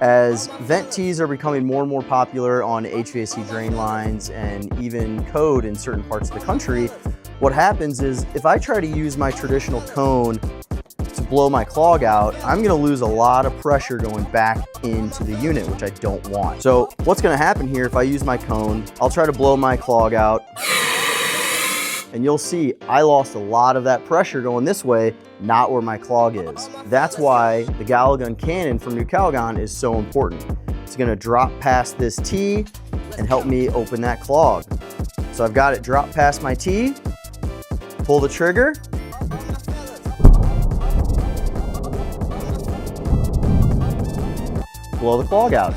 As vent tees are becoming more and more popular on HVAC drain lines and even code in certain parts of the country, what happens is if I try to use my traditional cone to blow my clog out, I'm gonna lose a lot of pressure going back into the unit, which I don't want. So what's gonna happen here if I use my cone, I'll try to blow my clog out, and you'll see I lost a lot of that pressure going this way, not where my clog is. That's why the Calgon cannon from Nu-Calgon is so important. It's gonna drop past this T and help me open that clog. So I've got it drop past my T, pull the trigger, blow the clog out.